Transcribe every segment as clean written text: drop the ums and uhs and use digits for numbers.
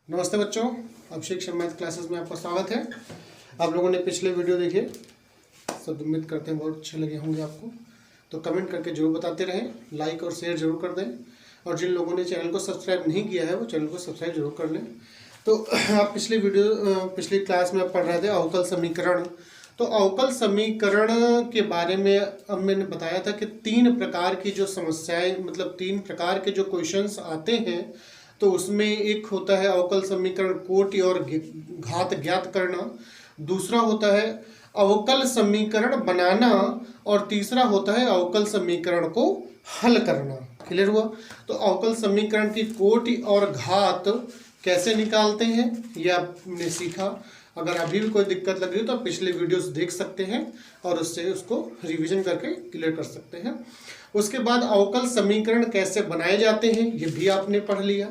नमस्ते बच्चों, Abhishek Sharma math classes में आपका स्वागत है। आप लोगों ने पिछले वीडियो देखे, सब उम्मीद करते हैं बहुत अच्छे लगे होंगे आपको। तो कमेंट करके जरूर बताते रहें, लाइक और शेयर जरूर कर दें, और जिन लोगों ने चैनल को सब्सक्राइब नहीं किया है वो चैनल को सब्सक्राइब जरूर कर लें। तो आप पिछली क्लास में पढ़ रहे थे अवकल समीकरण। तो अवकल समीकरण के बारे में अब मैंने बताया था कि तीन प्रकार की जो समस्याएं, मतलब तीन प्रकार के जो क्वेश्चंस आते हैं, तो उसमें एक होता है अवकल समीकरण कोटि और घात ज्ञात करना, दूसरा होता है अवकल समीकरण बनाना, और तीसरा होता है अवकल समीकरण को हल करना। क्लियर हुआ? तो अवकल समीकरण की कोटि और घात कैसे निकालते हैं ये आपने सीखा। अगर अभी भी कोई दिक्कत लग रही है तो आप पिछले वीडियोस देख सकते हैं और उससे उसको रिवीजन करके क्लियर कर सकते हैं। उसके बाद अवकल समीकरण कैसे बनाए जाते हैं ये भी आपने पढ़ लिया।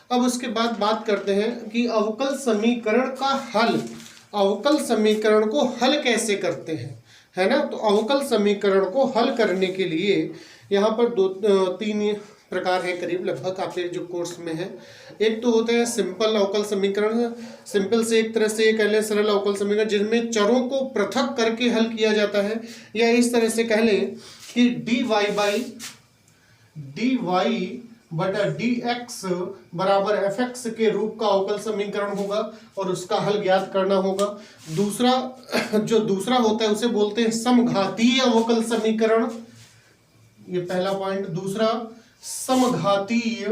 अब उसके बाद बात करते हैं कि अवकल समीकरण का हल, अवकल समीकरण को हल कैसे करते हैं, है ना। तो अवकल समीकरण को हल करने के लिए यहाँ पर तीन प्रकार है करीब लगभग आपके जो कोर्स में है। एक तो होता है सिंपल अवकल समीकरण, सिंपल से एक तरह से कह लें सरल अवकल समीकरण जिनमें चरों को पृथक करके हल किया जाता है, या इस तरह से कह लें कि dy बटा dx बराबर fx के रूप का अवकल समीकरण होगा और उसका हल ज्ञात करना होगा। दूसरा होता है उसे बोलते हैं समघातीय अवकल समीकरण, ये पहला पॉइंट। दूसरा समघातीय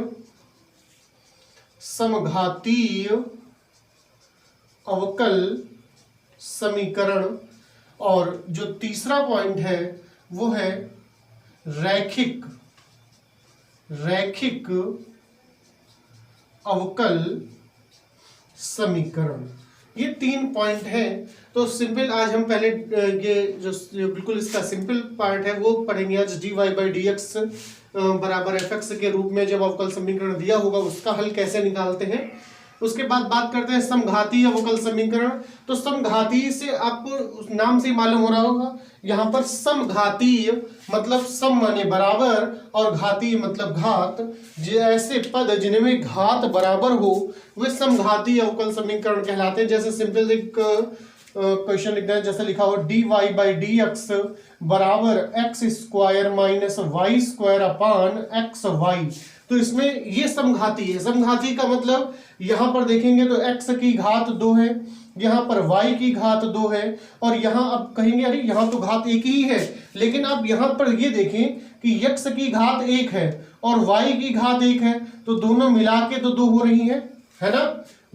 अवकल समीकरण, और जो तीसरा पॉइंट है वो है रैखिक अवकल समीकरण। ये तीन पॉइंट हैं। तो सिंपल आज हम पहले ये जो बिल्कुल इसका सिंपल पार्ट है वो पढ़ेंगे आज। dy बाई डी एक्स बराबर fx के रूप में जब अवकल समीकरण दिया होगा उसका हल कैसे निकालते हैं। उसके बाद बात करते हैं समघातीय अवकल समीकरण। तो समघातीय से आपको उस नाम से मालूम हो रहा होगा, यहाँ पर समघातीय मतलब सम माने बराबर और घातीय मतलब घात। ऐसे पद जिनमें घात बराबर हो वे समघातीय अवकल समीकरण कहलाते हैं। जैसे सिंपल एक क्वेश्चन लिखना है, जैसे लिखा हो dy बाई डी एक्स बराबर x square minus y square upon x y. तो इसमें ये समघाती है। समघाती का मतलब यहां पर देखेंगे तो x की घात 2 है, यहां पर y की घात 2 है, और यहां अब कहेंगे अरे यहां तो घात एक ही है, लेकिन अब यहां पर ये देखें कि x की घात 1 है और y की घात 1 है, तो दोनों मिला के तो 2 हो रही है ना।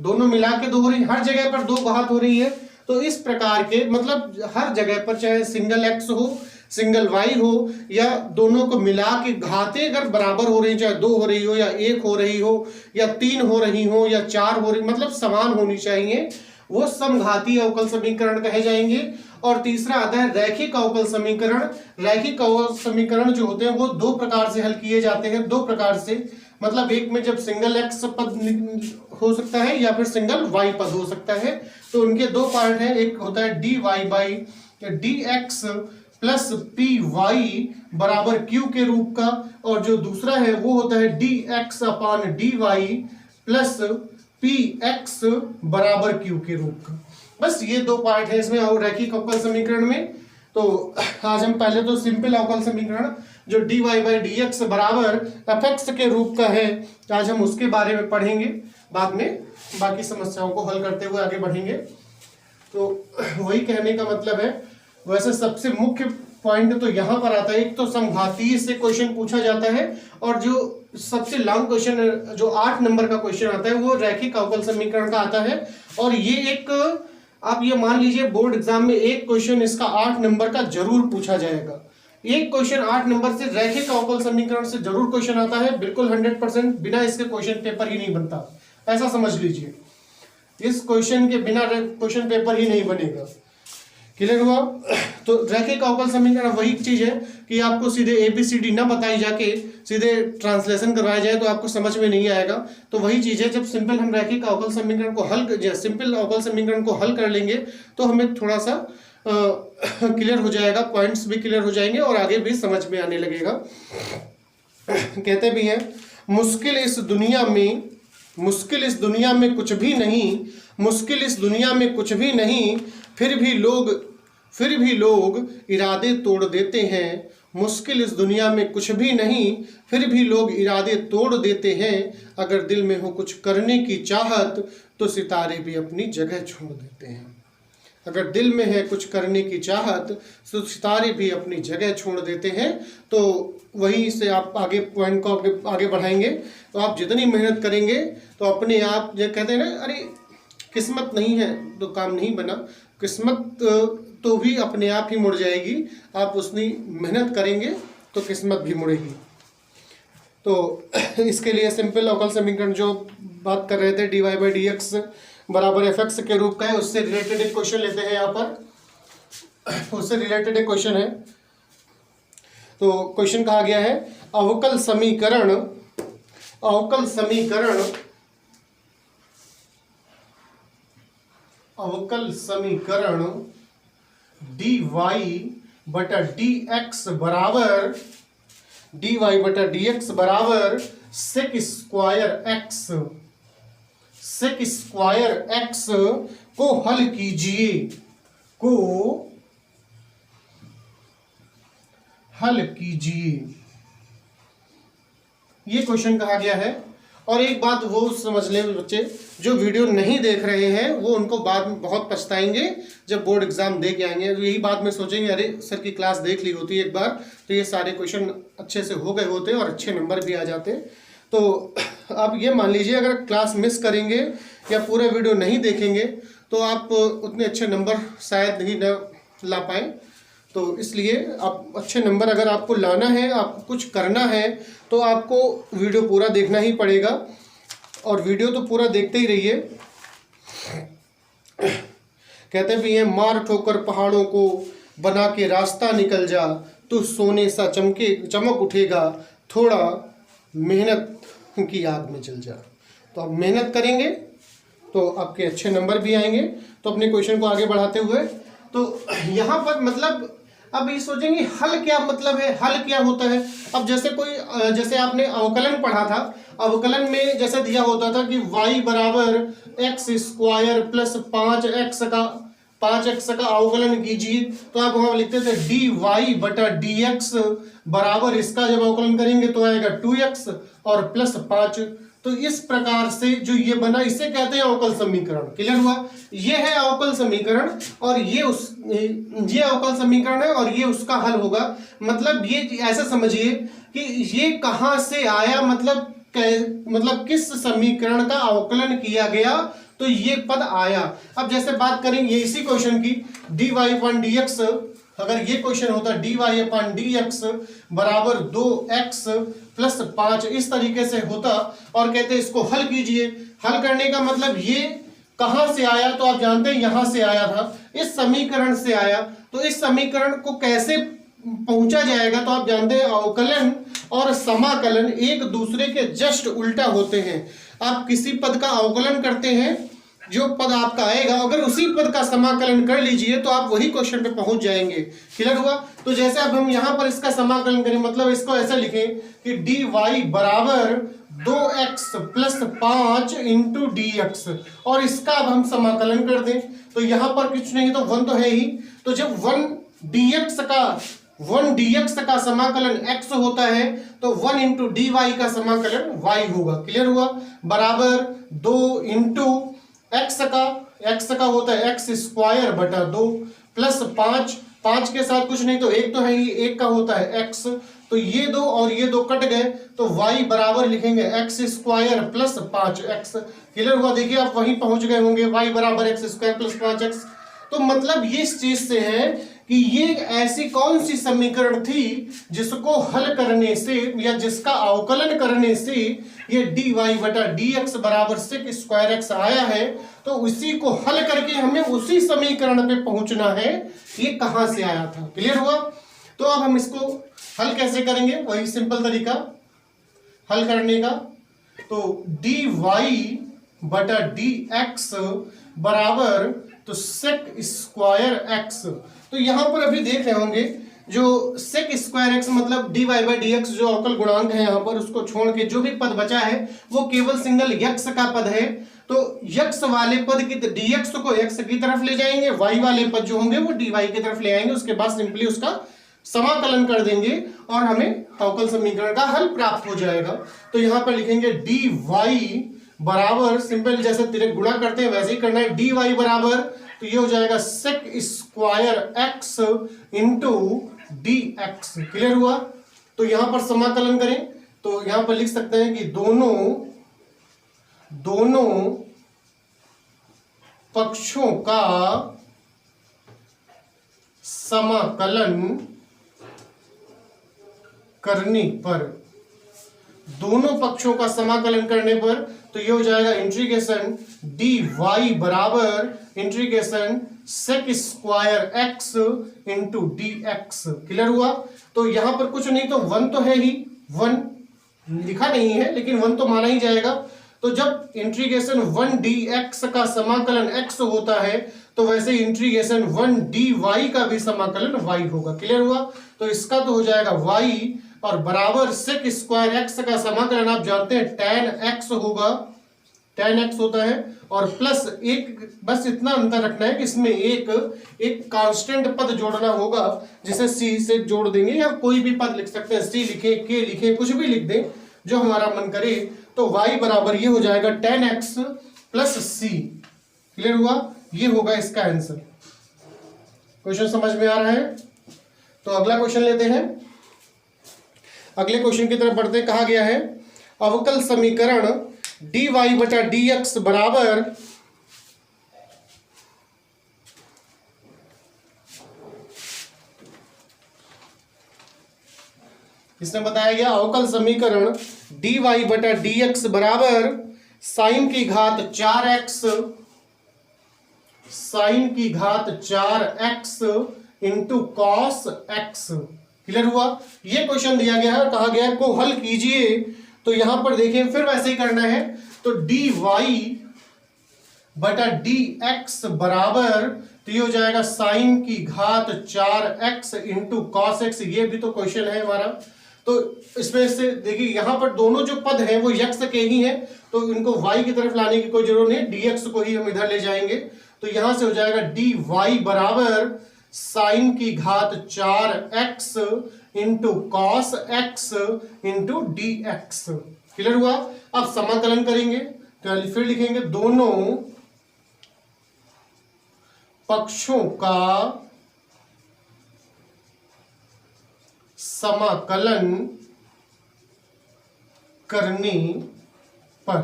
दोनों मिला के 2 हो रही है, हर जगह पर 2 घात हो रही है। तो इस प्रकार के मतलब हर जगह पर चाहे सिंगल x हो सिंगल y हो या दोनों को मिला के घातें अगर बराबर हो रही, चाहे 2 हो रही हो या 1 हो रही हो या 3 हो रही हो या 4 हो रही, मतलब समान होनी चाहिए, वो समघातीय अवकल समीकरण कहे जाएंगे। और तीसरा आता है रैखिक अवकल समीकरण। रैखिक अवकल समीकरण जो होते हैं वो दो प्रकार से हल किए जाते हैं। दो प्रकार से मतलब एक में जब सिंगल x पद हो सकता है या फिर सिंगल y पद हो सकता है। तो उनके दो पार्ट हैं, एक होता है dy by dx plus p y बराबर क्यू के रूप का, और जो दूसरा है वो होता है dx अपान dy प्लस पी एक्स बराबर क्यू के रूप का। बस ये दो पार्ट है इसमें और रैखिक अवकल समीकरण में। तो आज हम पहले तो सिंपल अवकल समीकरण जो dy बाई डी एक्स बराबर fx के रूप का है, आज हम उसके बारे में पढ़ेंगे। बाद में बाकी समस्याओं को हल करते हुए आगे बढ़ेंगे। तो वही कहने का मतलब है, वैसे सबसे मुख्य पॉइंट तो यहां पर आता है, एक तो समघातीय से क्वेश्चन पूछा जाता है, और जो सबसे लॉन्ग क्वेश्चन जो 8 नंबर का क्वेश्चन आता है वो रैखिक अवकल समीकरण का आता है। और ये एक आप ये मान लीजिए बोर्ड एग्जाम में एक क्वेश्चन इसका 8 नंबर का जरूर पूछा जाएगा। एक क्वेश्चन 8 नंबर से रैखिक अवकल समीकरण से जरूर क्वेश्चन आता है, बिल्कुल 100%। बिना इसके क्वेश्चन पेपर ही नहीं बनता, ऐसा समझ लीजिए। इस क्वेश्चन के बिना क्वेश्चन पेपर ही नहीं बनेगा। क्लियर हुआ? तो रैखिक अवकल समीकरण वही चीज है कि आपको सीधे ABCD ना बताई जाके सीधे ट्रांसलेशन करवाया जाए तो आपको समझ में नहीं आएगा। तो वही चीज है, जब सिंपल हम रैखिक अवकल समीकरण को सिंपल अवकल समीकरण को हल कर लेंगे तो हमें थोड़ा सा क्लियर हो जाएगा, पॉइंट्स भी क्लियर हो जाएंगे और आगे भी समझ में आने लगेगा। कहते भी हैं मुश्किल इस दुनिया में मुश्किल इस दुनिया में कुछ भी नहीं, मुश्किल इस दुनिया में कुछ भी नहीं, फिर भी लोग इरादे तोड़ देते हैं। मुश्किल इस दुनिया में कुछ भी नहीं, फिर भी लोग इरादे तोड़ देते हैं। अगर दिल में हो कुछ करने की चाहत तो सितारे भी अपनी जगह छोड़ देते हैं। अगर दिल में है कुछ करने की चाहत तो सितारे भी अपनी जगह छोड़ देते हैं। तो वहीं से आप आगे पॉइंट को आगे बढ़ाएंगे। तो आप जितनी मेहनत करेंगे तो अपने आप, ये कहते हैं ना, अरे किस्मत नहीं है तो काम नहीं बना, किस्मत तो भी अपने आप ही मुड़ जाएगी। आप उतनी मेहनत करेंगे तो किस्मत भी मुड़ेगी। तो इसके लिए सिंपल अवकल समीकरण जो बात कर रहे थे dy बाई डी एक्स बराबर एफ एक्स के रूप का है, उससे रिलेटेड एक क्वेश्चन लेते हैं। यहाँ पर उससे रिलेटेड एक क्वेश्चन है। तो क्वेश्चन कहा गया है अवकल समीकरण dy बटा डी एक्स बराबर सेक स्क्वायर एक्स को हल कीजिए, ये क्वेश्चन कहा गया है। और एक बात वो समझ लें बच्चे, जो वीडियो नहीं देख रहे हैं वो उनको बाद में बहुत पछताएंगे जब बोर्ड एग्जाम दे के आएंगे। तो यही बात में सोचेंगे, अरे सर की क्लास देख ली होती एक बार तो ये सारे क्वेश्चन अच्छे से हो गए होते और अच्छे नंबर भी आ जाते। तो आप ये मान लीजिए, अगर क्लास मिस करेंगे या पूरा वीडियो नहीं देखेंगे तो आप उतने अच्छे नंबर शायद ही न ला पाएँ। तो इसलिए आप अच्छे नंबर अगर आपको लाना है, आपको कुछ करना है, तो आपको वीडियो पूरा देखना ही पड़ेगा। और वीडियो तो पूरा देखते ही रहिए। कहते भी हैं, मार ठोकर पहाड़ों को बना के रास्ता निकल जा, तो सोने सा चमक उठेगा, थोड़ा मेहनत की आग में जल जा। तो आप मेहनत करेंगे तो आपके अच्छे नंबर भी आएंगे। तो अपने क्वेश्चन को आगे बढ़ाते हुए, तो यहाँ पर मतलब अब ये सोचेंगे हल क्या मतलब है, हल क्या होता है। अब जैसे आपने अवकलन पढ़ा था, अवकलन में जैसे दिया होता था कि y बराबर एक्स स्क्वायर प्लस 5x का अवकलन कीजिए, तो आप वहां लिखते थे dy बटा dx बराबर, इसका जब अवकलन करेंगे तो आएगा 2x और प्लस 5। तो इस प्रकार से जो ये बना, इसे कहते हैं अवकल समीकरण। क्लियर हुआ? ये है अवकल समीकरण और ये अवकल समीकरण है और ये उसका हल होगा। मतलब ये ऐसा समझिए कि ये कहां से आया, मतलब किस समीकरण का अवकलन किया गया तो ये पद आया। अब जैसे बात करेंगे इसी क्वेश्चन की, dy अपॉन dx, अगर ये क्वेश्चन होता dy अपॉन dx बराबर 2x प्लस 5, इस तरीके से होता और कहते इसको हल कीजिए। हल करने का मतलब ये कहां से आया, तो आप जानते हैं यहां से आया था, इस समीकरण से आया। तो इस समीकरण को कैसे पहुंचा जाएगा, तो आप जानते हैं अवकलन और समाकलन एक दूसरे के जस्ट उल्टा होते हैं। आप किसी पद का अवकलन करते हैं, जो पद आपका आएगा अगर उसी पद का समाकलन कर लीजिए तो आप वही क्वेश्चन पे पहुंच जाएंगे। क्लियर हुआ? तो जैसे अब हम यहां पर इसका समाकलन करें, मतलब इसको ऐसा लिखें कि dy बराबर 2x प्लस 5 इंटू dx, और इसका अब हम समाकलन कर दें तो यहां पर कुछ नहीं तो 1 तो है ही। तो जब 1 dx का समाकलन x होता है तो 1 इंटू dy का समाकलन y होगा। क्लियर हुआ? बराबर 2 इंटू x का होता है x स्क्वायर बटा 2 प्लस 5 के साथ कुछ नहीं तो 1 तो है ही, 1 का होता है x, तो ये 2 और ये 2 कट गए तो y बराबर लिखेंगे x square plus 5x। Clear हुआ? देखिए आप वहीं पहुंच गए होंगे, y बराबर x स्क्वायर प्लस 5x। तो मतलब ये इस चीज से है कि ये ऐसी कौन सी समीकरण थी जिसको हल करने से या जिसका अवकलन करने से ये dy बटा dx बराबर सेक स्क्वायर x आया है, तो उसी को हल करके हमें उसी समीकरण पे पहुंचना है, ये कहां से आया था। क्लियर हुआ? तो अब हम इसको हल कैसे करेंगे, वही सिंपल तरीका हल करने का। तो dy बटा dx बराबर तो सेक स्क्वायर x, तो यहां पर अभी देख रहे होंगे जो sec स्क्वायर एक्स मतलब dy बाई डी एक्स जो अवकल गुणांक है यहाँ पर उसको छोड़ के जो भी पद बचा है वो केवल सिंगल यक्स का पद है। तो यक्स वाले पद की dx को x की तरफ ले जाएंगे, y वाले पद जो होंगे वो dy की तरफ ले आएंगे, उसके बाद सिंपली उसका समाकलन कर देंगे और हमें अवकल समीकरण का हल प्राप्त हो जाएगा। तो यहाँ पर लिखेंगे dy बराबर, सिंपल जैसे तिरक गुणा करते हैं वैसे ही करना है, dy बराबर तो ये हो जाएगा sec square x into dx। Clear हुआ? तो यहां पर समाकलन करें तो यहां पर लिख सकते हैं कि दोनों पक्षों का समाकलन करने पर, दोनों पक्षों का समाकलन करने पर तो ये हो जाएगा इंटीग्रेशन dy बराबर integration sec square x into dx। Clear हुआ? तो यहां पर कुछ नहीं तो 1 तो है ही, 1 लिखा नहीं है लेकिन 1 तो माना ही जाएगा। तो जब इंटीग्रेशन 1 dx का समाकलन x होता है तो वैसे इंटीग्रेशन 1 dy का भी समाकलन y होगा। क्लियर हुआ? तो इसका तो हो जाएगा y और बराबर sec स्क्वायर x का समाकलन आप जानते हैं tan x होगा, tan x होता है और प्लस एक, बस इतना अंतर रखना है कि इसमें एक कांस्टेंट पद जोड़ना होगा जिसे c से जोड़ देंगे या कोई भी पद लिख सकते हैं, c लिखे, k लिखे, कुछ भी लिख दें जो हमारा मन करे। तो y बराबर ये हो जाएगा tan x plus c। Clear हुआ? ये होगा इसका आंसर। क्वेश्चन समझ में आ रहा है? तो अगला क्वेश्चन लेते हैं। अगले क्वेश्चन की तरफ बढ़ते, कहा गया है अवकल समीकरण dy बटा dx बराबर इसमें बताया गया अवकल समीकरण dy बटा dx बराबर साइन की घात 4x into cos x। Clear हुआ? ये क्वेश्चन दिया गया है और कहा गया है को हल कीजिए। तो यहां पर देखिए फिर वैसे ही करना है, तो dy बटा dx बराबर तो ये हो जाएगा साइन की घात 4x इंटू कॉस x। ये भी तो क्वेश्चन है हमारा। तो इसमें से देखिए यहां पर दोनों जो पद हैं वो x के ही हैं तो इनको y की तरफ लाने की कोई जरूरत नहीं, dx को ही हम इधर ले जाएंगे। तो यहां से हो जाएगा dy बराबर साइन की घात 4x into cos x into dx। Clear हुआ? अब समाकलन करेंगे तो फिर लिखेंगे दोनों पक्षों का समाकलन करने पर।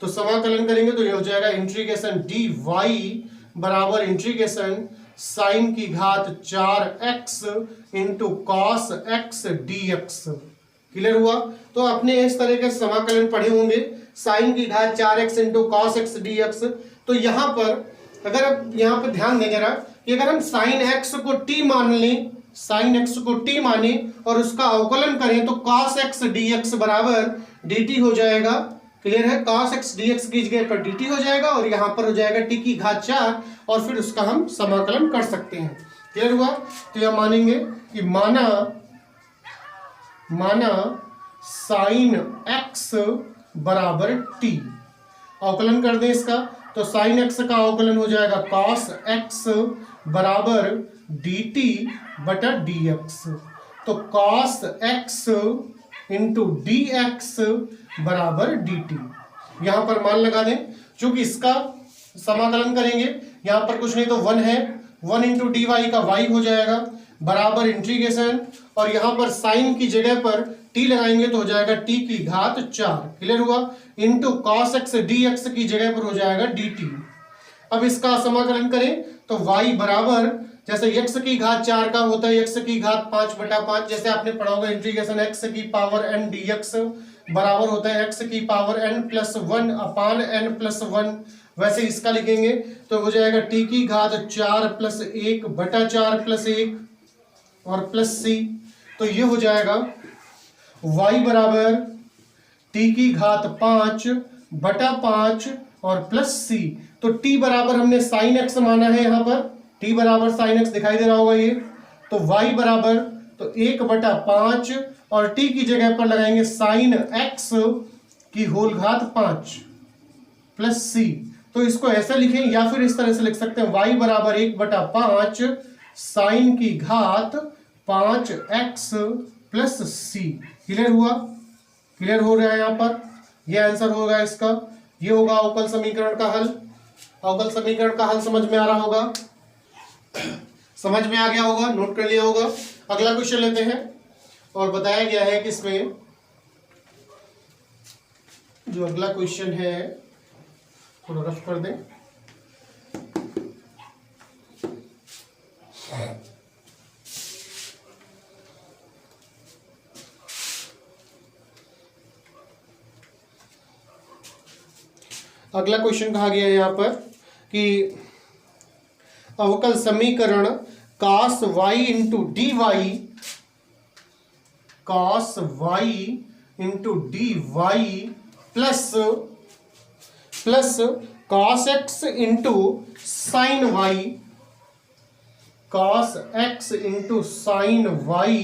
तो समाकलन करेंगे तो ये हो जाएगा इंटीग्रेशन dy बराबर इंटीग्रेशन साइन की घात 4x into cos x dx। Clear हुआ? तो आपने इस तरह के समाकलन पढ़े होंगे, साइन की घात 4x into cos x dx। तो यहां पर अगर आप यहां पर ध्यान दें जरा कि अगर हम साइन x को t मान लें, साइन x को t माने और उसका अवकलन करें तो cos x dx बराबर dt हो जाएगा। क्लियर है? cos x dx की जगह पर dt हो जाएगा और यहां पर हो जाएगा t की घात 4 और फिर उसका हम समाकलन कर सकते हैं। क्लियर हुआ? तो यह मानेंगे कि माना साइन x बराबर t। अवकलन कर दें इसका तो साइन x का अवकलन हो जाएगा cos x बराबर dt बटा dx। तो cos x इंटू dx बराबर dt। यहां पर मान लगा दें, क्योंकि इसका समाकलन करेंगे यहां पर कुछ नहीं तो 1 है, 1 इंटू डी वाई का y हो जाएगा बराबर इंटीग्रेशन और यहां पर साइन की जगह पर t लगाएंगे तो हो जाएगा t की घात 4। क्लियर हुआ? इंटू कॉस x dx की जगह पर हो जाएगा dt। अब इसका समाकलन करें तो y बराबर जैसे x की घात 4 का होता है x की घात 5 बटा 5, जैसे आपने पढ़ा होगा इंटीग्रेशन x की पावर n dx बराबर होता है x की पावर n प्लस 1 अपान n प्लस 1। वैसे इसका लिखेंगे तो हो जाएगा t की घात 4 प्लस 1 बटा 4 प्लस 1 और प्लस c। तो ये हो जाएगा y बराबर t की घात 5 बटा 5 और प्लस c। तो t बराबर हमने साइन x माना है, यहाँ पर t बराबर साइन x दिखाई दे रहा होगा ये। तो y बराबर तो 1/5 और t की जगह पर लगाएंगे साइन x की होल घात 5 प्लस c। तो इसको ऐसा लिखें या फिर इस तरह से लिख सकते हैं y बराबर 1/5 साइन की घात 5x प्लस c। क्लियर हुआ? क्लियर हो रहा है यहाँ पर? यह आंसर होगा इसका। ये होगा अवकल समीकरण का हल। अवकल समीकरण का हल समझ में आ रहा होगा, समझ में आ गया होगा, नोट कर लिया होगा। अगला क्वेश्चन लेते हैं और बताया गया है कि इसमें जो अगला क्वेश्चन है थोड़ा रफ कर दें। अगला क्वेश्चन कहा गया है यहाँ पर कि अवकल समीकरण cos y into d y, cos y into d y plus cos x into sine y, cos x into sine y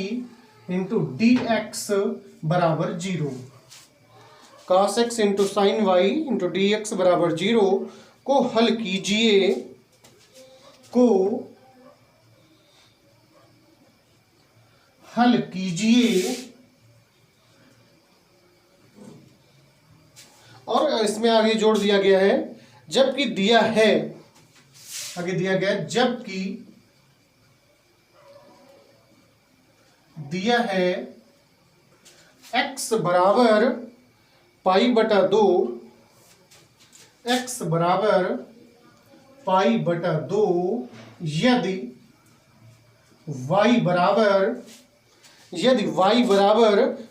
into d x बराबर 0। cos x into sine y into d x बराबर 0 को हल कीजिए, हल कीजिए। और इसमें आगे जोड़ दिया गया है जबकि दिया है, आगे दिया गया है जबकि दिया है x बराबर π/2, x बराबर π/2 यदि y बराबर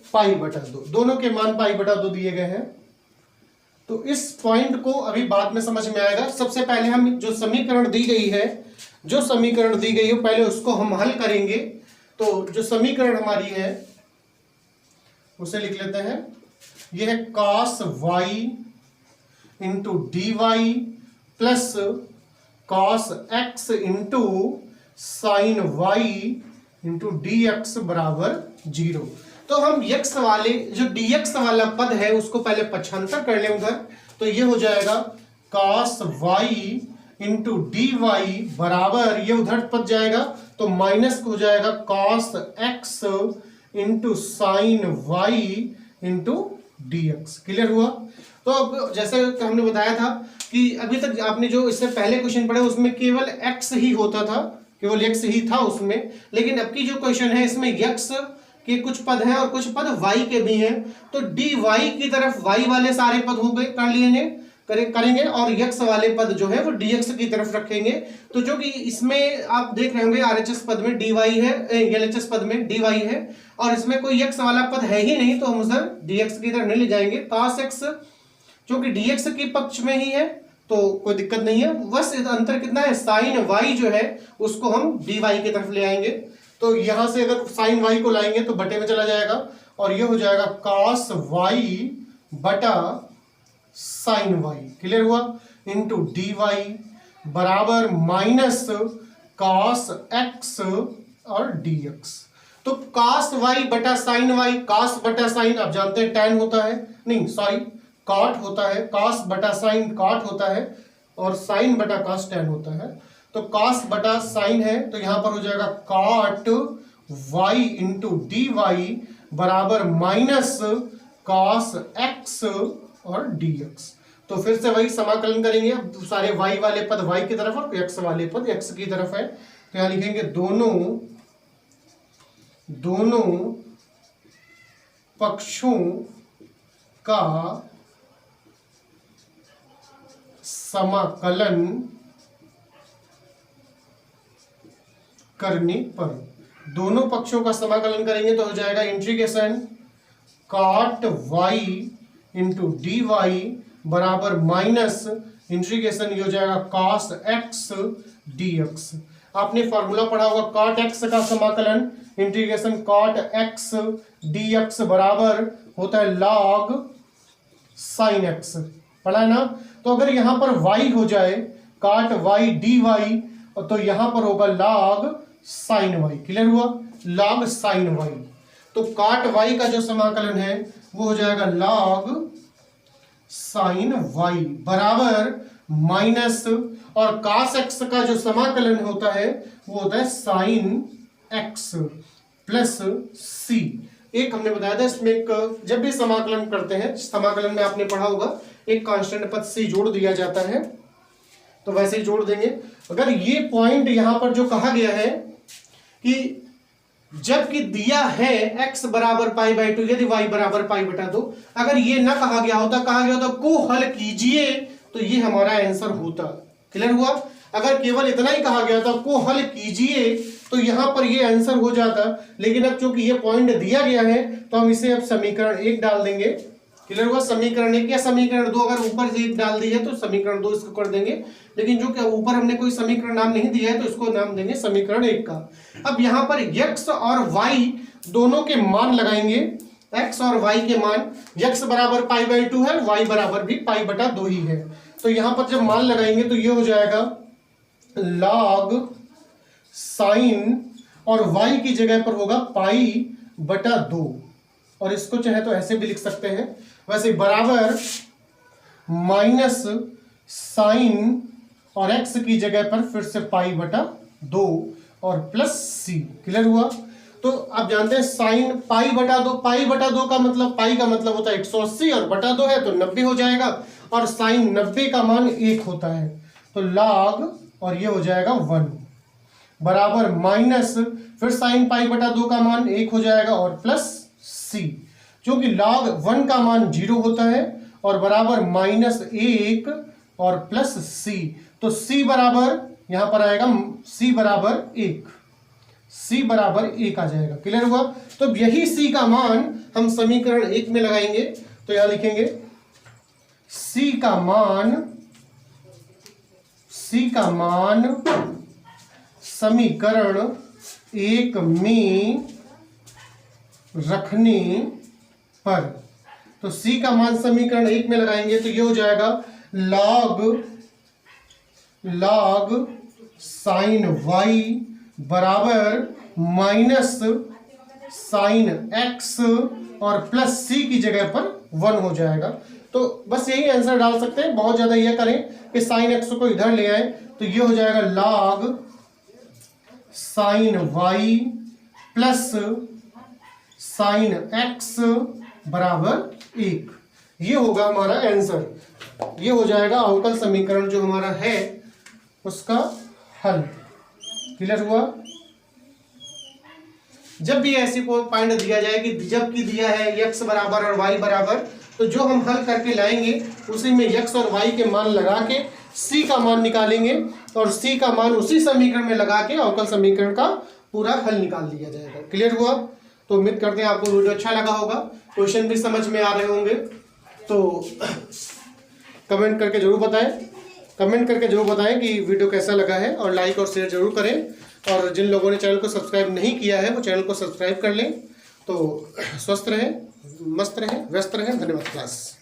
π/2, दोनों के मान π/2 दिए गए हैं। तो इस पॉइंट को अभी बाद में समझ में आएगा। सबसे पहले हम जो समीकरण दी गई है, पहले उसको हम हल करेंगे। तो जो समीकरण हमारी है उसे लिख लेते हैं। यह है cos y into d y plus cos x into sine y into d x बराबर 0। तो हम x वाले जो dx वाला पद है उसको पहले पक्षांतर कर लें उधर। तो ये हो जाएगा cos y into d y बराबर, ये उधर पद जाएगा तो माइनस हो जाएगा cos x into sine y into d x. Clear हुआ? तो अब जैसे हमने बताया था कि अभी तक आपने जो इससे पहले क्वेश्चन पढ़े उसमें केवल x ही होता था, केवल x ही था उसमें। लेकिन अब की जो क्वेश्चन है इसमें x के कुछ पद हैं और कुछ पद y के भी हैं। तो dy की तरफ y वाले सारे पद हो गए, कर लिए करेंगे और x वाले पद जो है वो dx की तरफ रखेंगे। तो जो कि इसमें आप देख रहे होंगे RHS पद में dy है, LHS पद में dy है और इसमें कोई x वाला पद है ही नहीं, तो हम उधर dx की तरफ नहीं ले जाएंगे। cos x जो कि dx के पक्ष में ही है तो कोई दिक्कत नहीं है, बस अंतर कितना है, साइन y जो है उसको हम dy की तरफ ले आएंगे। तो यहां से अगर साइन y को लाएंगे तो बटे में चला जाएगा और ये हो जाएगा cos y बटा साइन वाई। क्लियर हुआ? इंटू डी वाई बराबर माइनस cos x और dx। तो cos y बटा साइन वाई, cos बटा साइन आप जानते हैं tan होता है, नहीं सॉरी cot होता है, cos बटा साइन cot होता है और साइन बटा cos tan होता है। तो cos बटा साइन है तो यहां पर हो जाएगा cot y into d y बराबर माइनस cos x और dx। तो फिर से वही समाकलन करेंगे, सारे y वाले पद y की तरफ और x वाले पद x की तरफ है। तो यहां लिखेंगे दोनों पक्षों का समाकलन करने पर, दोनों पक्षों का समाकलन करेंगे तो हो जाएगा integration cot y into d y बराबर माइनस इंटीग्रेशन ये हो जाएगा cos x dx। आपने फॉर्मूला पढ़ा होगा cot x का समाकलन इंटीग्रेशन cot x dx बराबर होता है log sin x, पढ़ा है ना। तो अगर यहां पर y हो जाए cot y dy तो यहां पर होगा log साइन वाई। क्लियर हुआ, लॉग साइन वाई। तो काट वाई का जो समाकलन है वो हो जाएगा लॉग साइन वाई बराबर माइनस, और कास एक्स का जो समाकलन होता है वो होता है साइन एक्स प्लस सी। एक हमने बताया था इसमें एक, जब भी समाकलन करते हैं, समाकलन में आपने पढ़ा होगा एक कांस्टेंट पद सी जोड़ दिया जाता है, तो वैसे ही जोड़ देंगे। अगर ये पॉइंट यहां पर जो कहा गया है कि जबकि दिया है x बराबर पाई बाई 2 यदि y बराबर पाई बटा 2, अगर ये ना कहा गया होता, कहा गया होता को हल कीजिए, तो ये हमारा आंसर होता। क्लियर हुआ। अगर केवल इतना ही कहा गया था को हल कीजिए तो यहां पर ये आंसर हो जाता, लेकिन अब चूंकि ये पॉइंट दिया गया है तो हम इसे अब समीकरण 1 डाल देंगे। क्लियर हुआ। समीकरण 1 या समीकरण 2, अगर ऊपर से 1 डाल दिया तो समीकरण 2 इसको कर देंगे, लेकिन जो कि ऊपर हमने कोई समीकरण नाम नहीं दिया है तो इसको नाम देंगे समीकरण 1 का। अब यहां पर x और y दोनों के मान लगाएंगे, x और y के मान, x बराबर पाई बाई 2 है, y बराबर भी पाई बटा 2 ही है। तो यहां पर जब मान लगाएंगे तो ये हो जाएगा लॉग साइन, और y की जगह पर होगा पाई बटा 2, और इसको चाहे तो ऐसे भी लिख सकते हैं, वैसे बराबर माइनस साइन और x की जगह पर फिर से पाई बटा 2 और प्लस सी। क्लियर हुआ। तो आप जानते हैं साइन पाई बटा 2, पाई बटा 2 का मतलब, पाई का मतलब होता है 180 और बटा 2 है तो 90 हो जाएगा, और साइन 90 का मान 1 होता है, तो लॉग, और ये हो जाएगा 1 बराबर माइनस, फिर साइन पाई बटा 2 का मान 1 हो जाएगा और प्लस सी, क्योंकि log 1 का मान 0 होता है, और बराबर माइनस 1 और प्लस सी। तो c बराबर यहां पर आएगा c बराबर 1, c बराबर 1 आ जाएगा। क्लियर हुआ। तो यही c का मान हम समीकरण 1 में लगाएंगे, तो यहां लिखेंगे c का मान समीकरण 1 में रखने पर, तो c का मान समीकरण 1 में लगाएंगे तो ये हो जाएगा लॉग साइन y बराबर माइनस साइन x और प्लस c की जगह पर 1 हो जाएगा। तो बस यही आंसर डाल सकते हैं, बहुत ज्यादा यह करें कि साइन x को इधर ले आए, तो ये हो जाएगा log sign y plus sign x बराबर 1। ये होगा हमारा आंसर, ये हो जाएगा अवकल समीकरण जो हमारा है उसका हल। क्लियर हुआ। जब भी ऐसी पॉइंट दिया जाए कि जबकि दिया है x बराबर और y बराबर, तो जो हम हल करके लाएंगे उसी में x और y के मान लगा के c का मान निकालेंगे, और c का मान उसी समीकरण में लगा के अवकल समीकरण का पूरा हल निकाल दिया जाएगा। क्लियर हुआ। तो उम्मीद करते हैं आपको वीडियो अच्छा लगा होगा, क्वेश्चन भी समझ में आ रहे होंगे, तो कमेंट करके जरूर बताएं कि वीडियो कैसा लगा है, और लाइक और शेयर जरूर करें। और जिन लोगों ने चैनल को सब्सक्राइब नहीं किया है वो चैनल को सब्सक्राइब कर लें। तो स्वस्थ रहें, मस्त रहें, व्यस्त रहें। धन्यवाद क्लास।